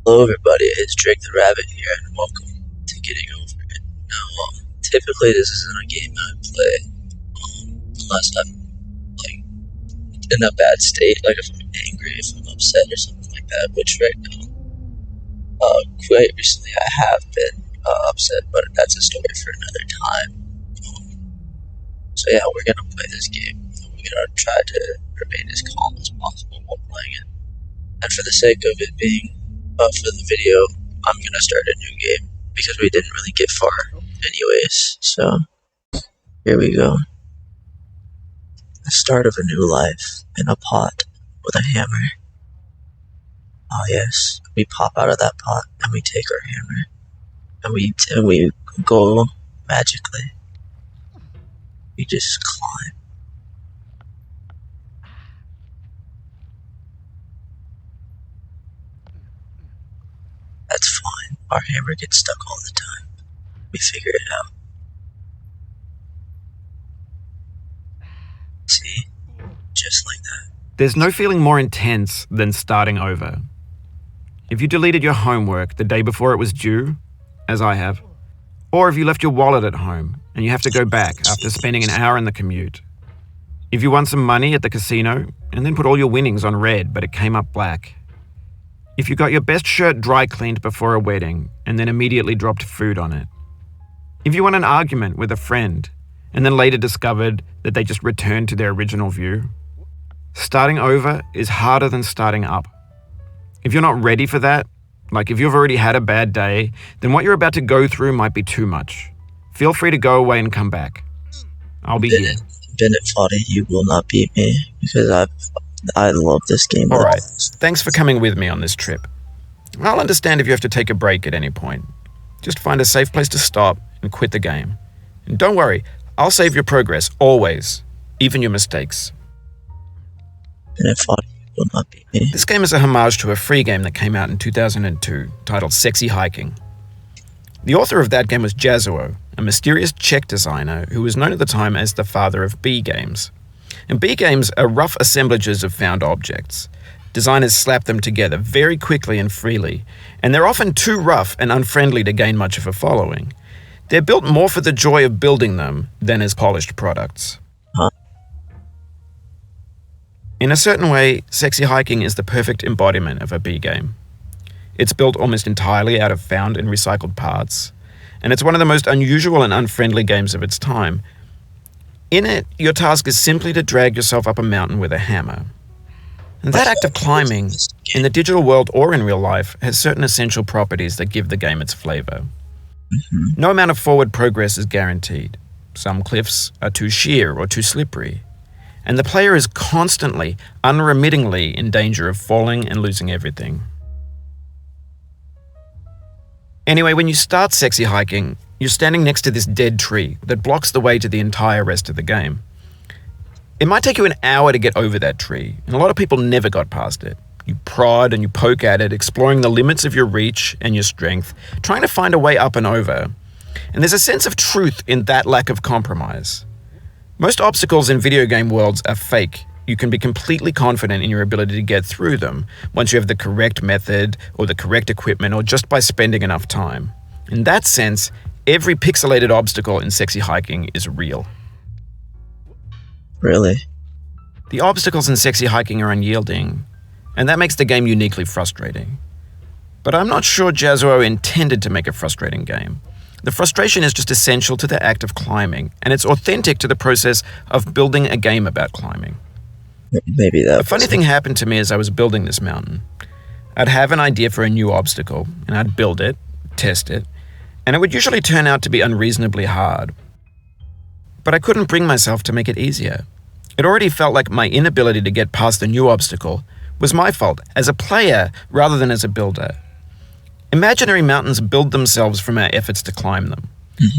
Hello everybody, it's Drake the Rabbit here, and welcome to Getting Over It. Now, typically this isn't a game that I play, unless I'm, like, in a bad state, like if I'm angry, if I'm upset or something like that, which right now, quite recently I have been, upset, but that's a story for another time. So yeah, we're gonna play this game, and we're gonna try to remain as calm as possible while playing it. And for the sake of it being, for the video, I'm gonna start a new game because we didn't really get far anyways. So here we go. The start of a new life in a pot with a hammer. Oh yes, we pop out of that pot and we take our hammer and we go magically. We just climb. That's fine. Our hammer gets stuck all the time. We figure it out. See? Just like that. There's no feeling more intense than starting over. If you deleted your homework the day before it was due, as I have, or if you left your wallet at home and you have to go back after spending an hour in the commute. If you won some money at the casino and then put all your winnings on red but it came up black. If you got your best shirt dry cleaned before a wedding and then immediately dropped food on it. If you won an argument with a friend and then later discovered that they just returned to their original view. Starting over is harder than starting up. If you're not ready for that, like if you've already had a bad day, then what you're about to go through might be too much. Feel free to go away and come back. I'll be here. Bennett Foddy, you will not beat me because I love this game. All right, thanks for coming with me on this trip. I'll understand if you have to take a break at any point. Just find a safe place to stop and quit the game. And don't worry, I'll save your progress, always, even your mistakes. Bennett Foddy, you will not beat me. This game is a homage to a free game that came out in 2002, titled Sexy Hiking. The author of that game was Jazzuo, a mysterious Czech designer who was known at the time as the father of B games. And B games are rough assemblages of found objects. Designers slap them together very quickly and freely, and they're often too rough and unfriendly to gain much of a following. They're built more for the joy of building them than as polished products. Huh? In a certain way, Sexy Hiking is the perfect embodiment of a B game. It's built almost entirely out of found and recycled parts, and it's one of the most unusual and unfriendly games of its time. In it, your task is simply to drag yourself up a mountain with a hammer. And that act of climbing, in the digital world or in real life, has certain essential properties that give the game its flavor. Mm-hmm. No amount of forward progress is guaranteed. Some cliffs are too sheer or too slippery, and the player is constantly, unremittingly in danger of falling and losing everything. Anyway, when you start Sexy Hiking, you're standing next to this dead tree that blocks the way to the entire rest of the game. It might take you an hour to get over that tree, and a lot of people never got past it. You prod and you poke at it, exploring the limits of your reach and your strength, trying to find a way up and over. And there's a sense of truth in that lack of compromise. Most obstacles in video game worlds are fake. You can be completely confident in your ability to get through them once you have the correct method or the correct equipment or just by spending enough time. In that sense, every pixelated obstacle in Sexy Hiking is real. Really? The obstacles in Sexy Hiking are unyielding, and that makes the game uniquely frustrating. But I'm not sure Jazzuo intended to make a frustrating game. The frustration is just essential to the act of climbing, and it's authentic to the process of building a game about climbing. Maybe that. A funny thing happened to me as I was building this mountain. I'd have an idea for a new obstacle, and I'd build it, test it, and it would usually turn out to be unreasonably hard. But I couldn't bring myself to make it easier. It already felt like my inability to get past the new obstacle was my fault as a player rather than as a builder. Imaginary mountains build themselves from our efforts to climb them,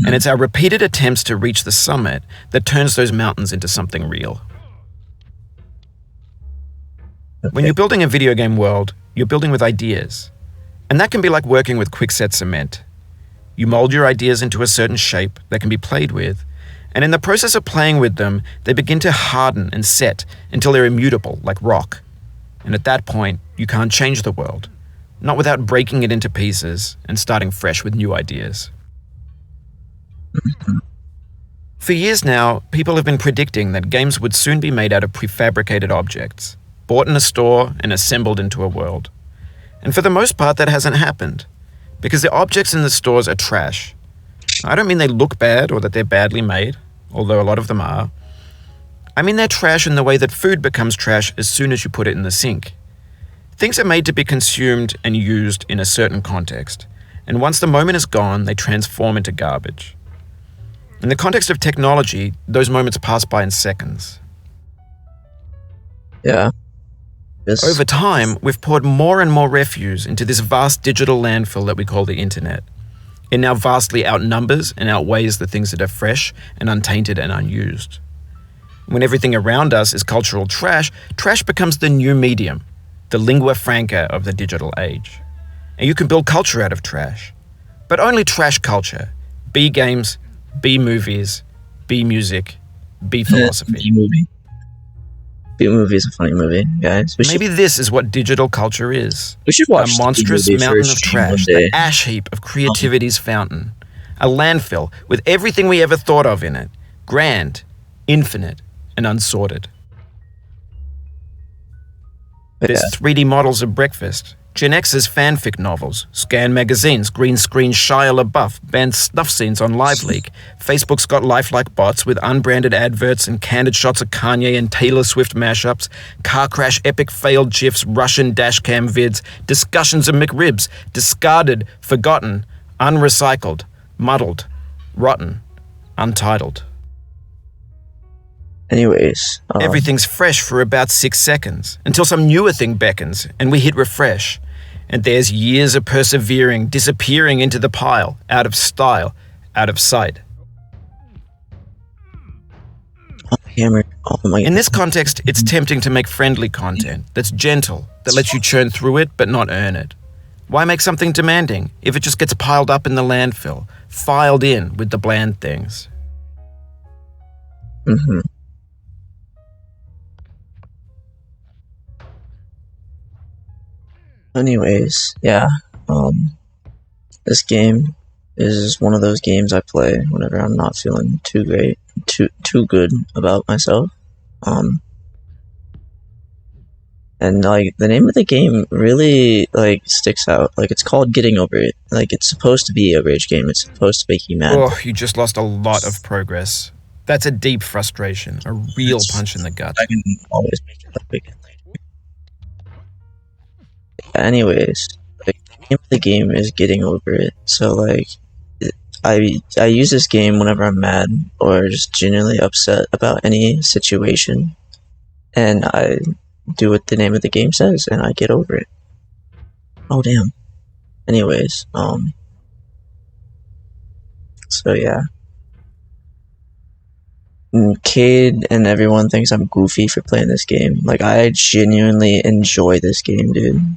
and it's our repeated attempts to reach the summit that turns those mountains into something real. When you're building a video game world, you're building with ideas. And that can be like working with quickset cement. You mold your ideas into a certain shape that can be played with, and in the process of playing with them, they begin to harden and set until they're immutable, like rock. And at that point, you can't change the world. not without breaking it into pieces and starting fresh with new ideas. For years now, people have been predicting that games would soon be made out of prefabricated objects, bought in a store and assembled into a world. And for the most part, that hasn't happened, because the objects in the stores are trash. I don't mean they look bad or that they're badly made, although a lot of them are. I mean they're trash in the way that food becomes trash as soon as you put it in the sink. Things are made to be consumed and used in a certain context, and once the moment is gone, they transform into garbage. In the context of technology, those moments pass by in seconds. Yeah. Over time, we've poured more and more refuse into this vast digital landfill that we call the internet. It now vastly outnumbers and outweighs the things that are fresh and untainted and unused. When everything around us is cultural trash, trash becomes the new medium, the lingua franca of the digital age. And you can build culture out of trash. But only trash culture. B games, B movies, B music, B philosophy. B-movie. B-movie is a funny movie, guys. Maybe this is what digital culture is. We should watch a monstrous B-movie for mountain a of stream one trash, day. the ash heap of creativity's fountain. A landfill with everything we ever thought of in it. Grand, infinite, and unsorted. There's 3D models of breakfast, Gen X's fanfic novels, scan magazines, green screen Shia LaBeouf, banned snuff scenes on LiveLeak. Facebook's got lifelike bots with unbranded adverts and candid shots of Kanye and Taylor Swift mashups, car crash epic failed GIFs, Russian dashcam vids, discussions of McRibs, discarded, forgotten, unrecycled, muddled, rotten, untitled. Anyways. Everything's fresh for about 6 seconds, until some newer thing beckons, and we hit refresh. And there's years of persevering, disappearing into the pile, out of style, out of sight. Hammer. Oh my. In this context, it's tempting to make friendly content that's gentle, that lets you churn through it but not earn it. Why make something demanding if it just gets piled up in the landfill, filed in with the bland things? Mm-hmm. Anyways, yeah. This game is one of those games I play whenever I'm not feeling too good about myself. And like the name of the game really like sticks out. Like it's called Getting Over It. Like it's supposed to be a rage game. It's supposed to make you mad. Oh, you just lost a lot of progress. That's a deep frustration, a real punch in the gut. I can always make it up again later. Anyways, like the name of the game is Getting Over It. So like I use this game whenever I'm mad or just genuinely upset about any situation, and I do what the name of the game says, and I get over it. Oh damn. Anyways, so yeah. Cade and everyone thinks I'm goofy for playing this game. Like I genuinely enjoy this game, dude.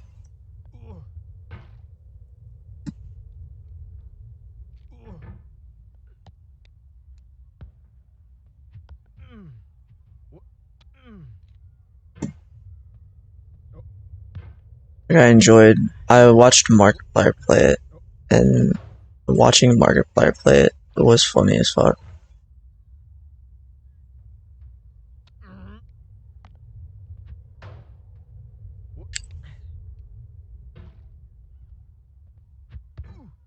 I watched Markiplier play it, and watching Markiplier play it was funny as fuck.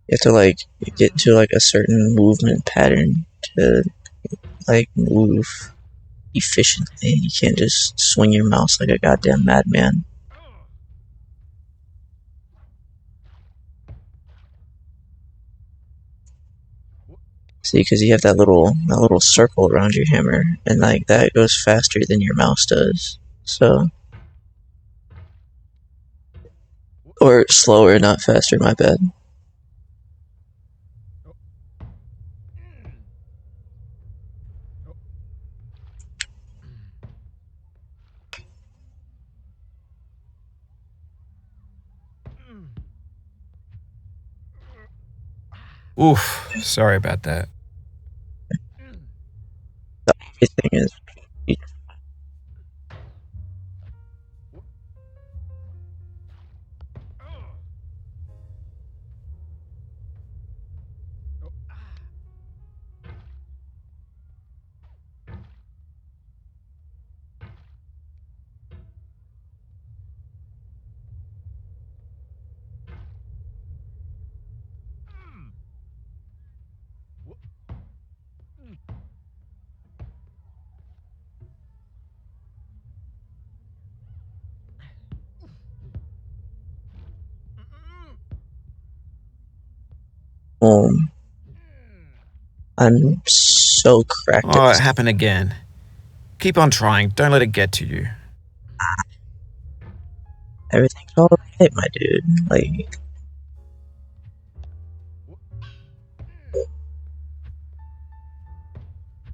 You have to like get to like a certain movement pattern to like move efficiently. You can't just swing your mouse like a goddamn madman. See, because you have that little circle around your hammer, and like that goes faster than your mouse does. So, or slower, not faster. My bad. Oof, sorry about that. The thing is, I'm so cracked. Oh, it happened again. Keep on trying. Don't let it get to you. Everything's alright, my dude. Like,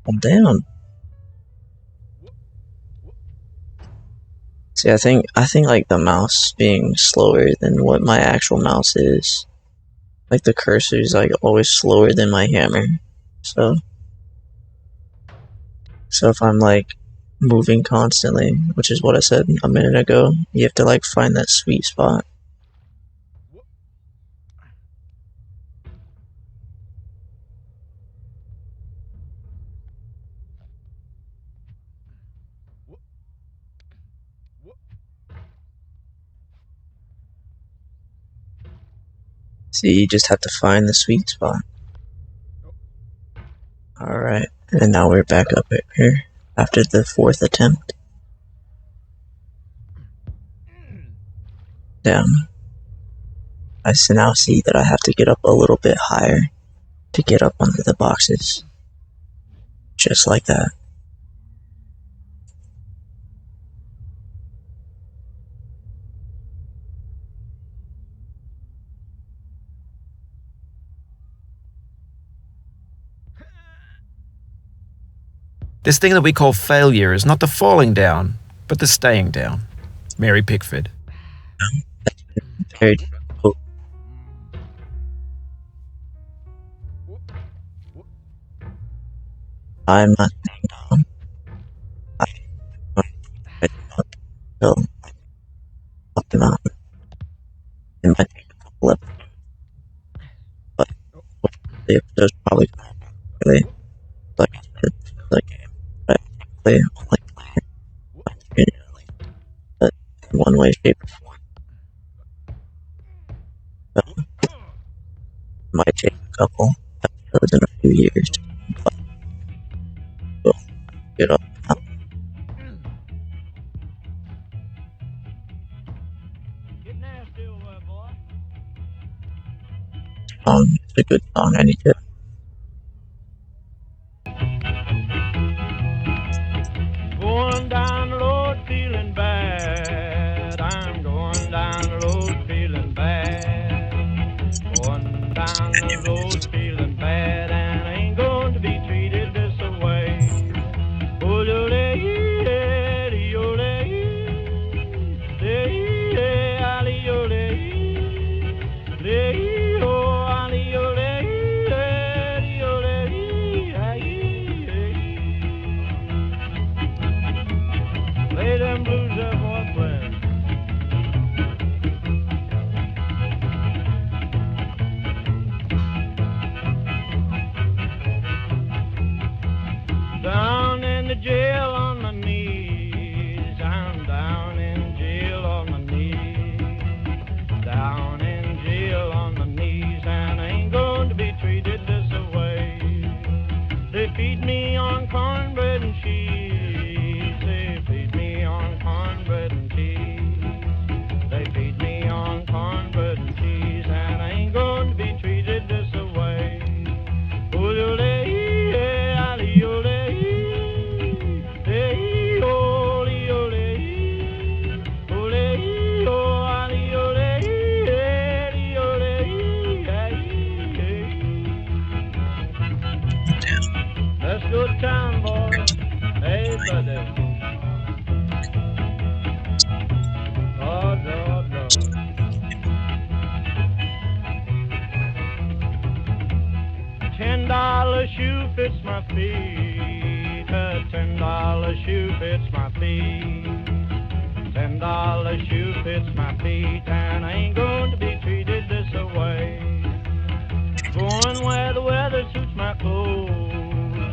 calm down. See, I think like the mouse being slower than what my actual mouse is. Like the cursor's like always slower than my hammer. So if I'm like moving constantly, which is what I said a minute ago, you have to like find that sweet spot. See, you just have to find the sweet spot. Alright, and now we're back up here after the 4th attempt. Down. I now see that I have to get up a little bit higher to get up under the boxes. Just like that. This thing that we call failure is not the falling down, but the staying down. Mary Pickford. Very difficult. I'm not staying down. I'm going to up until up the mountain. It might take a couple episodes, but the episode's probably going to really, like I said, the game. But I technically only play my community, but in one way, shape, or form. So, it might take a couple episodes in a few years, but we'll get up the mountain. It's a good song. I need to. Going down the road feeling bad. I'm going down the road feeling bad. Going down the road feeling bad, and I ain't going to be treated this way. Oh, play them blues that boy playing. Down in the jail on my knees. I'm down in jail on my knees. Down in jail on my knees, and I ain't going to be treated this way. They feed me on cornbread and cheese. They feed me on cornbread and cheese. They feed me on cornbread and cheese, and I ain't going to be treated this way. Let's go to town, boy. Hey, buddy. Lord, Lord, Lord. $10 shoe fits my feet. A $10 shoe fits my feet. $10 shoe fits my feet, and I ain't going to be treated this way. Going where the weather suits my clothes.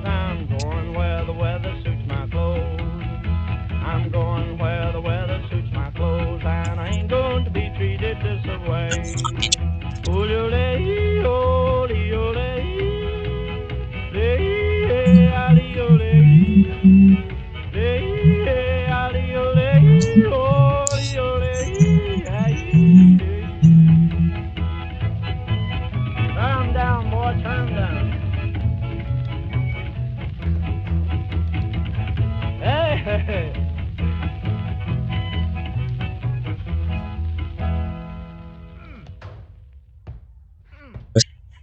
I'm going where the weather suits my clothes. I'm going where the weather suits my clothes, and I ain't going to be treated this way.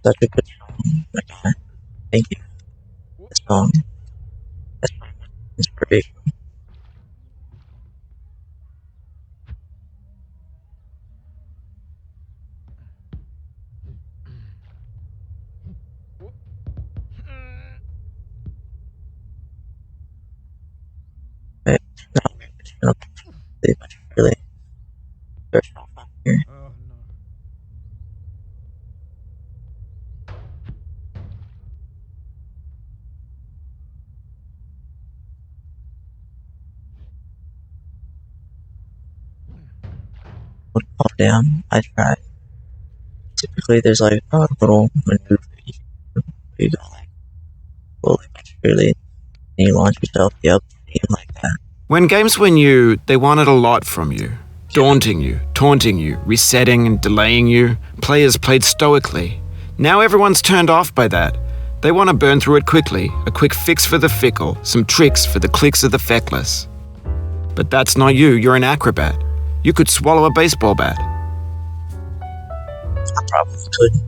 Such a good song. My God. Thank you. The song is inspiration. Right. No, we're just gonna play much really. Start off here. Oh, no. Would fall down. I try. Typically, there's like a little maneuver you can do where you go like slowly but surely, and you launch yourself up, like that. When games were new, they wanted a lot from you. Daunting you, taunting you, resetting and delaying you. Players played stoically. Now everyone's turned off by that. They want to burn through it quickly, a quick fix for the fickle, some tricks for the clicks of the feckless. But that's not you, you're an acrobat. You could swallow a baseball bat. I probably could.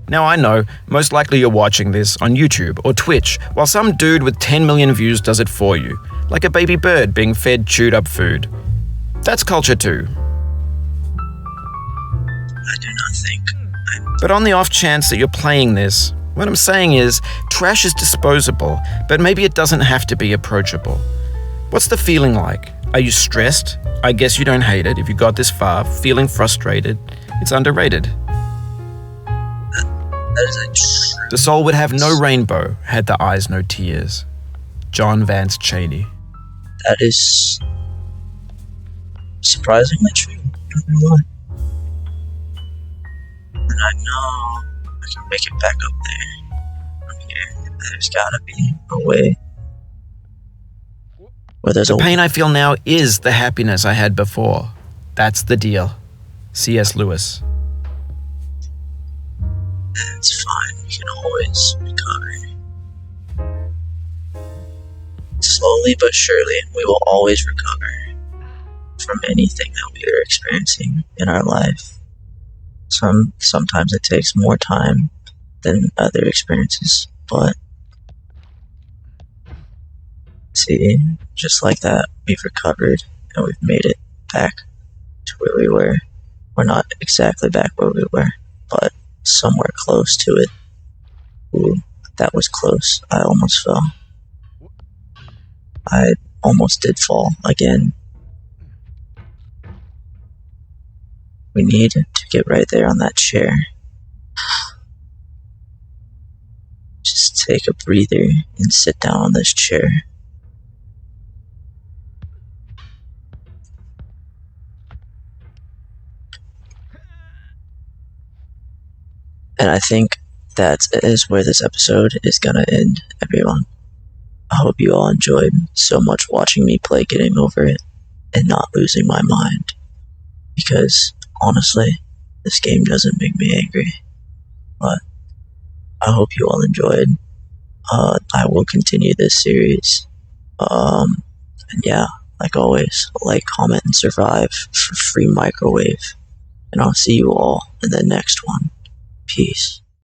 Now I know, most likely you're watching this on YouTube or Twitch, while some dude with 10 million views does it for you, like a baby bird being fed chewed up food. That's culture too. I do not think But on the off chance that you're playing this, what I'm saying is, trash is disposable, but maybe it doesn't have to be approachable. What's the feeling like? Are you stressed? I guess you don't hate it if you got this far, feeling frustrated. It's underrated. that is a true. The soul would have no rainbow had the eyes no tears. John Vance Cheney. That is surprisingly true. Not gonna lie. And I know I can make it back up there. From here, there's gotta be a way. Where there's The a pain I feel now is the happiness I had before. That's the deal. C.S. Lewis. It's fine. We can always recover. Slowly but surely, we will always recover from anything that we are experiencing in our life. Sometimes it takes more time than other experiences, but see, just like that, we've recovered and we've made it back to where we were. We're not exactly back where we were, but somewhere close to it. Ooh, that was close. I almost fell. I almost did fall again. We need to get right there on that chair. Just take a breather and sit down on this chair. And I think that is where this episode is gonna end, everyone. I hope you all enjoyed so much watching me play Getting Over It and not losing my mind. Because, honestly, this game doesn't make me angry. But I hope you all enjoyed. I will continue this series. And yeah, like always, like, comment, and survive for free microwave. And I'll see you all in the next one. Peace.